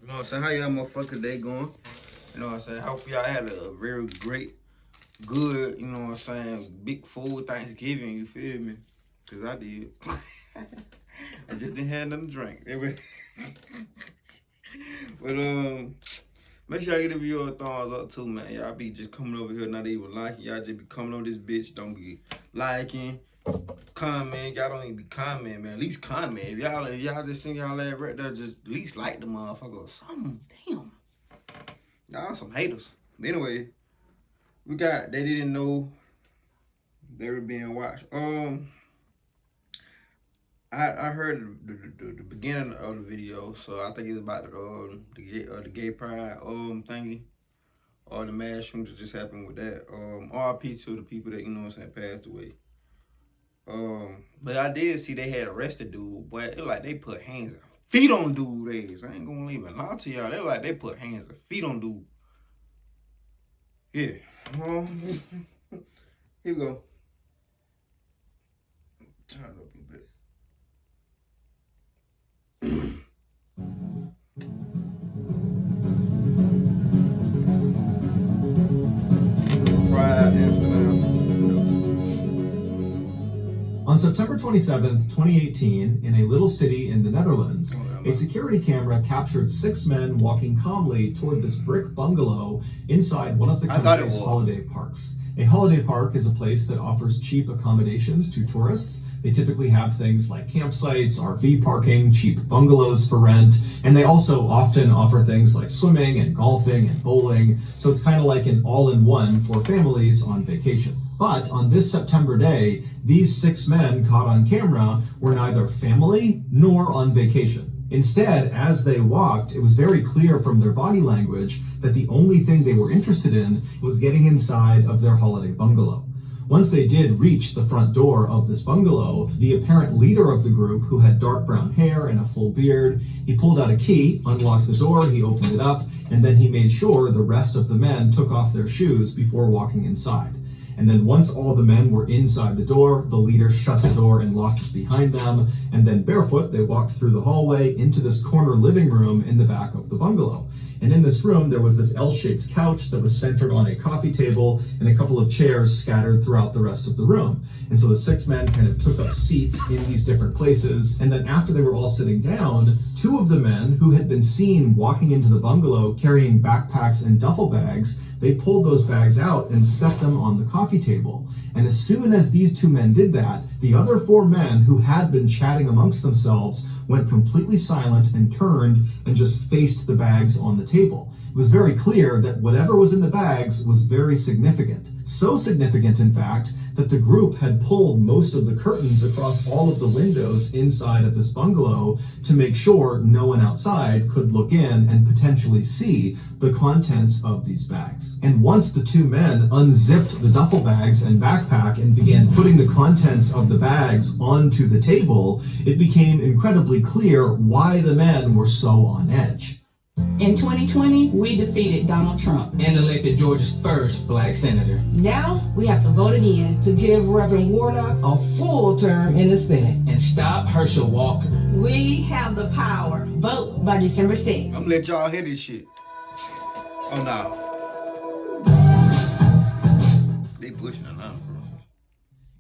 You know what I'm saying? How y'all motherfucker day going? You know what I'm saying? Hope y'all had a very great, good, you know what I'm saying, big full Thanksgiving, you feel me? Cause I did. I just didn't have nothing to drink. But make sure y'all give you a thumbs up too, man. Y'all be just coming over here not even liking. Y'all just be coming on this bitch. Don't be liking, comment. Y'all don't even be commenting, man. At least comment. If y'all just seen y'all ass right there, just at least like the motherfucker or something. Damn. Y'all some haters. But anyway, they didn't know they were being watched. I heard the beginning of the video, so I think it's about the gay pride thingy, or the mass shooting that just happened with that. RP to the people that, you know what I'm saying, passed away. But I did see they had arrested dude, but it like they put hands and feet on dude. I ain't gonna even lie to y'all. They put hands and feet on dude. Yeah. Here we go. Turn it up a little bit. On September 27th, 2018, in a little city in the Netherlands, a security camera captured 6 men walking calmly toward this brick bungalow inside one of the country's holiday parks. A holiday park is a place that offers cheap accommodations to tourists. They typically have things like campsites, RV parking, cheap bungalows for rent, and they also often offer things like swimming and golfing and bowling, so it's kind of like an all-in-one for families on vacation. But on this September day, these 6 men caught on camera were neither family nor on vacation. Instead, as they walked, it was very clear from their body language that the only thing they were interested in was getting inside of their holiday bungalow. Once they did reach the front door of this bungalow, the apparent leader of the group, who had dark brown hair and a full beard, he pulled out a key, unlocked the door, he opened it up, and then he made sure the rest of the men took off their shoes before walking inside. And then once all the men were inside the door, the leader shut the door and locked it behind them. And then barefoot, they walked through the hallway into this corner living room in the back of the bungalow. And in this room, there was this L-shaped couch that was centered on a coffee table and a couple of chairs scattered throughout the rest of the room. And so the 6 men kind of took up seats in these different places. And then after they were all sitting down, 2 of the men who had been seen walking into the bungalow carrying backpacks and duffel bags, they pulled those bags out and set them on the coffee table. And as soon as these 2 men did that, the other 4 men who had been chatting amongst themselves went completely silent and turned and just faced the bags on the table. It was very clear that whatever was in the bags was very significant. So significant, in fact, that the group had pulled most of the curtains across all of the windows inside of this bungalow to make sure no one outside could look in and potentially see the contents of these bags. And once the 2 men unzipped the duffel bags and backpack and began putting the contents of the bags onto the table, it became incredibly clear why the men were so on edge. In 2020, we defeated Donald Trump and elected Georgia's first black senator. Now we have to vote again to give Reverend Warnock a full term in the Senate. And stop Herschel Walker. We have the power. Vote by December 6th. I'm gonna let y'all hear this shit. Oh no. They pushing it now, bro.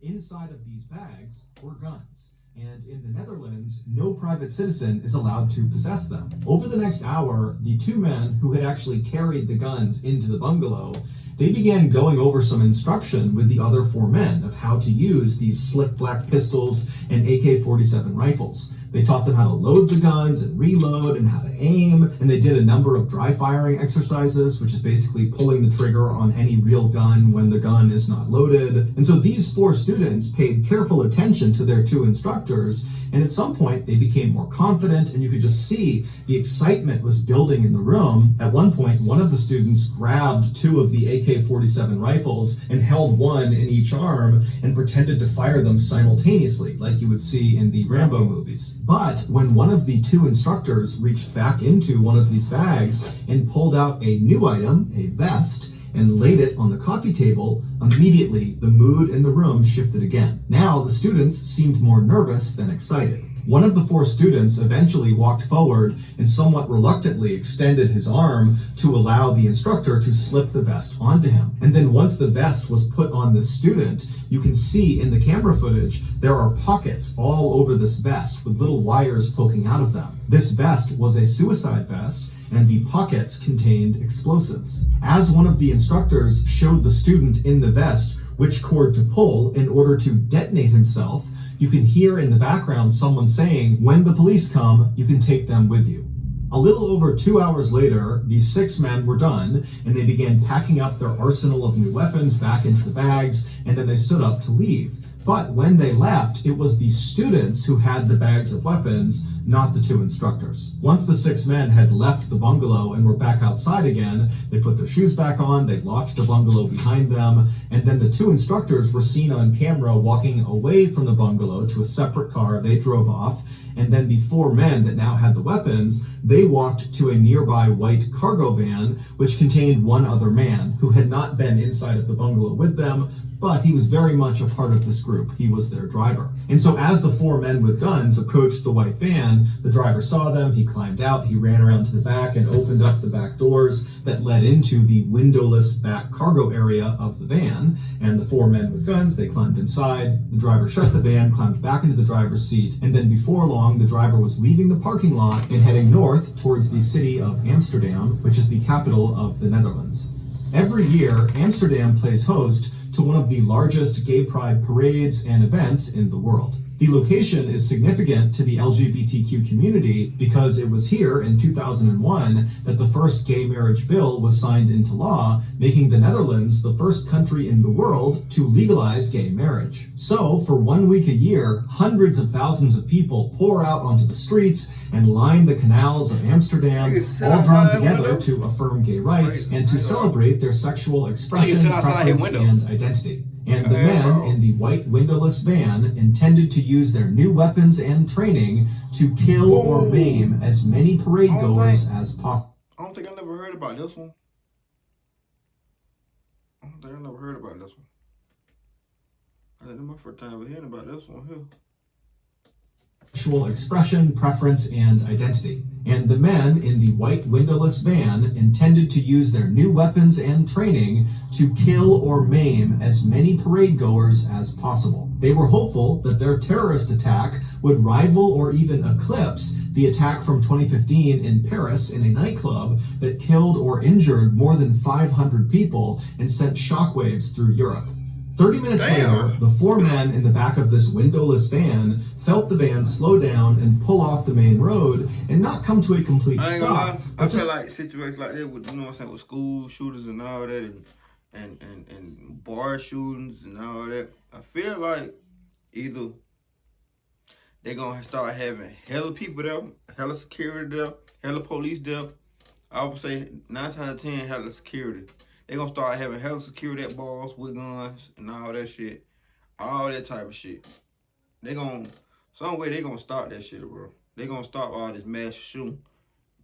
Inside of these bags were guns. And in the Netherlands, no private citizen is allowed to possess them. Over the next hour, the 2 men who had actually carried the guns into the bungalow, they began going over some instruction with the other 4 men of how to use these slick black pistols and AK-47 rifles. They taught them how to load the guns and reload and how to aim, and they did a number of dry firing exercises, which is basically pulling the trigger on any real gun when the gun is not loaded. And so these 4 students paid careful attention to their 2 instructors, and at some point they became more confident, and you could just see the excitement was building in the room. At one point, one of the students grabbed 2 of the AK-47 rifles and held one in each arm and pretended to fire them simultaneously, like you would see in the Rambo movies. But when one of the 2 instructors reached back into one of these bags and pulled out a new item, a vest, and laid it on the coffee table, immediately the mood in the room shifted again. Now the students seemed more nervous than excited. One of the 4 students eventually walked forward and somewhat reluctantly extended his arm to allow the instructor to slip the vest onto him. And then once the vest was put on the student, you can see in the camera footage, there are pockets all over this vest with little wires poking out of them. This vest was a suicide vest, and the pockets contained explosives. As one of the instructors showed the student in the vest which cord to pull in order to detonate himself, you can hear in the background someone saying, "When the police come, you can take them with you." A little over 2 hours later, the 6 men were done, and they began packing up their arsenal of new weapons back into the bags, and then they stood up to leave. But when they left, it was the students who had the bags of weapons, not the 2 instructors. Once the 6 men had left the bungalow and were back outside again, they put their shoes back on, they locked the bungalow behind them, and then the 2 instructors were seen on camera walking away from the bungalow to a separate car. They drove off, and then the 4 men that now had the weapons, they walked to a nearby white cargo van, which contained 1 other man who had not been inside of the bungalow with them, but he was very much a part of this group. He was their driver. And so as the 4 men with guns approached the white van, the driver saw them, he climbed out, he ran around to the back and opened up the back doors that led into the windowless back cargo area of the van. And the 4 men with guns, they climbed inside, the driver shut the van, climbed back into the driver's seat, and then before long, the driver was leaving the parking lot and heading north towards the city of Amsterdam, which is the capital of the Netherlands. Every year, Amsterdam plays host to one of the largest gay pride parades and events in the world. The location is significant to the LGBTQ community because it was here in 2001 that the first gay marriage bill was signed into law, making the Netherlands the first country in the world to legalize gay marriage. So, for 1 week a year, hundreds of thousands of people pour out onto the streets and line the canals of Amsterdam, all drawn together to affirm gay rights and to celebrate their sexual expression, preference, and identity. And the men in the white windowless van intended to use their new weapons and training to kill or maim as many parade goers as possible. I don't think I never heard about this one. I don't think I never heard about this one. I think this is my first time ever hearing about this one here. Sexual expression, preference, and identity. And the men in the white windowless van intended to use their new weapons and training to kill or maim as many parade goers as possible. They were hopeful that their terrorist attack would rival or even eclipse the attack from 2015 in Paris in a nightclub that killed or injured more than 500 people and sent shockwaves through Europe. 30 minutes later, the 4 men in the back of this windowless van felt the van slow down and pull off the main road and not come to a complete stop. I feel like situations like that with, you know what I'm saying, with school shooters and all that and bar shootings and all that, I feel like either they're going to start having hella people there, hella security there, hella police there. I would say 9 times out of 10, hella security. They're going to start having hella security at bars with guns and all that shit. All that type of shit. Some way they going to start that shit, bro. They going to stop all this mass shooting.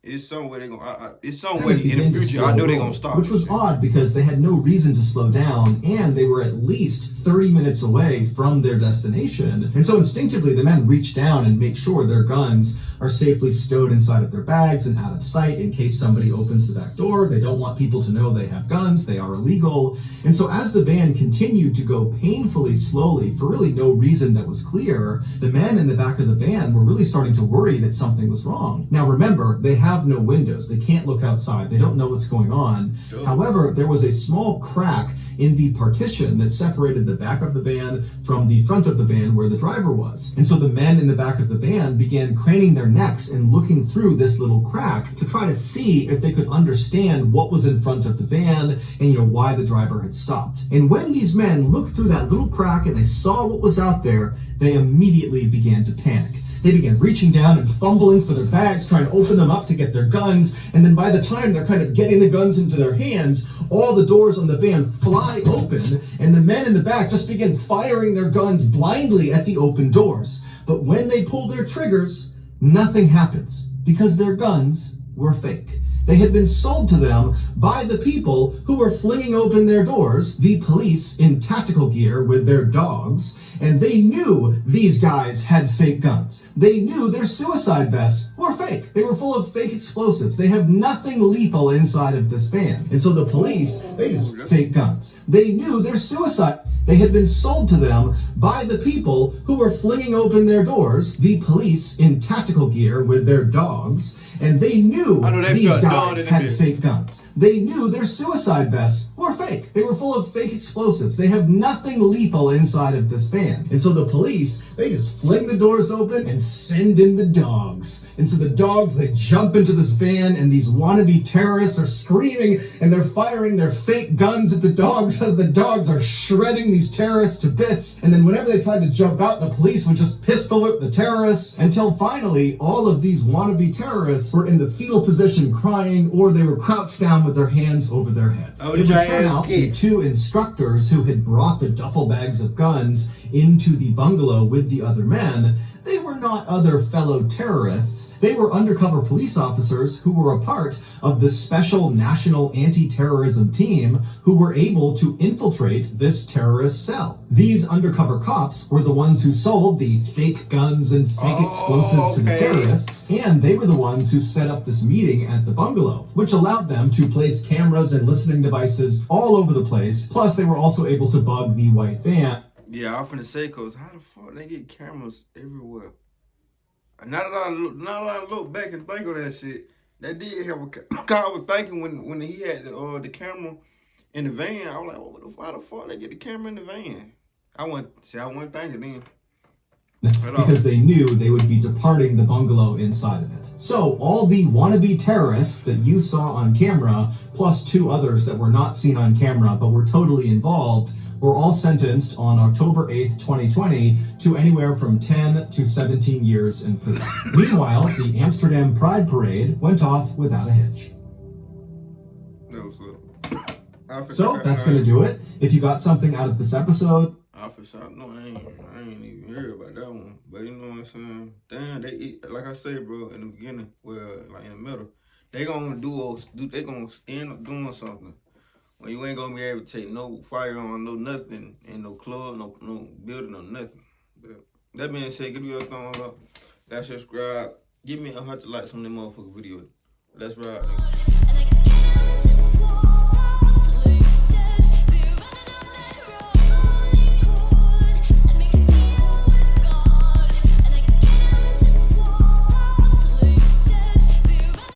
It's some way they're going to, it's some way in the future, I know they're going to stop. Which was odd because they had no reason to slow down and they were at least 30 minutes away from their destination. And so instinctively, the men reach down and make sure their guns are safely stowed inside of their bags and out of sight in case somebody opens the back door. They don't want people to know they have guns. They are illegal. And so as the van continued to go painfully slowly for really no reason that was clear, the men in the back of the van were really starting to worry that something was wrong. Now remember, they have no windows. They can't look outside. They don't know what's going on. However, there was a small crack in the partition that separated the back of the van from the front of the van where the driver was. And so the men in the back of the van began craning their necks and looking through this little crack to try to see if they could understand what was in front of the van and, why the driver had stopped. And when these men looked through that little crack and they saw what was out there, they immediately began to panic. They began reaching down and fumbling for their bags, trying to open them up to get their guns. And then by the time they're kind of getting the guns into their hands, all the doors on the van fly open, and the men in the back just begin firing their guns blindly at the open doors. But when they pull their triggers, nothing happens because their guns were fake. They had been sold to them by the people who were flinging open their doors, the police in tactical gear with their dogs, and they knew these guys had fake guns. They knew their suicide vests were fake. They were full of fake explosives. They have nothing lethal inside of this van. And so the police, they just fake guns. They knew their suicide. They had been sold to them by the people who were flinging open their doors, the police in tactical gear with their dogs, and they knew these guys had fake guns. They knew their suicide vests were fake. They were full of fake explosives. They have nothing lethal inside of this van. And so the police, they just fling the doors open and send in the dogs. And so the dogs, they jump into this van, and these wannabe terrorists are screaming, and they're firing their fake guns at the dogs as the dogs are shredding these terrorists to bits. And then whenever they tried to jump out, the police would just pistol whip the terrorists until finally all of these wannabe terrorists were in the fetal position crying, or they were crouched down with their hands over their head. It would turn out the two instructors who had brought the duffel bags of guns into the bungalow with the other men, they were not other fellow terrorists. They were undercover police officers who were a part of the special national anti-terrorism team who were able to infiltrate this terrorist cell. These undercover cops were the ones who sold the fake guns and fake explosives to the terrorists, and they were the ones who set up this meeting at the bungalow, which allowed them to place cameras and listening devices all over the place. Plus, they were also able to bug the white van. Yeah, I'm finna say, cause how the fuck they get cameras everywhere? Now that I look back and think of that shit, that did have a. Cause I was thinking when he had the camera in the van, I was like, how the fuck they get the camera in the van? I wasn't thinking then. Because they knew they would be departing the bungalow inside of it. So all the wannabe terrorists that you saw on camera, plus two others that were not seen on camera but were totally involved, were all sentenced on October 8th, 2020 to anywhere from 10 to 17 years in prison. Meanwhile, the Amsterdam Pride Parade went off without a hitch. So that's going to do it. If you got something out of this episode, no, I ain't even heard about that one. But you know what I'm saying? Damn, they eat, like I said, bro, in the beginning, well, like in the middle, they gonna they gonna end up doing something. Well, you ain't gonna be able to take no firearm, no nothing, and no club, no building, no nothing. But that being said, give me a thumbs up, like, subscribe, give me 100 likes on that motherfucking video. Let's ride, nigga.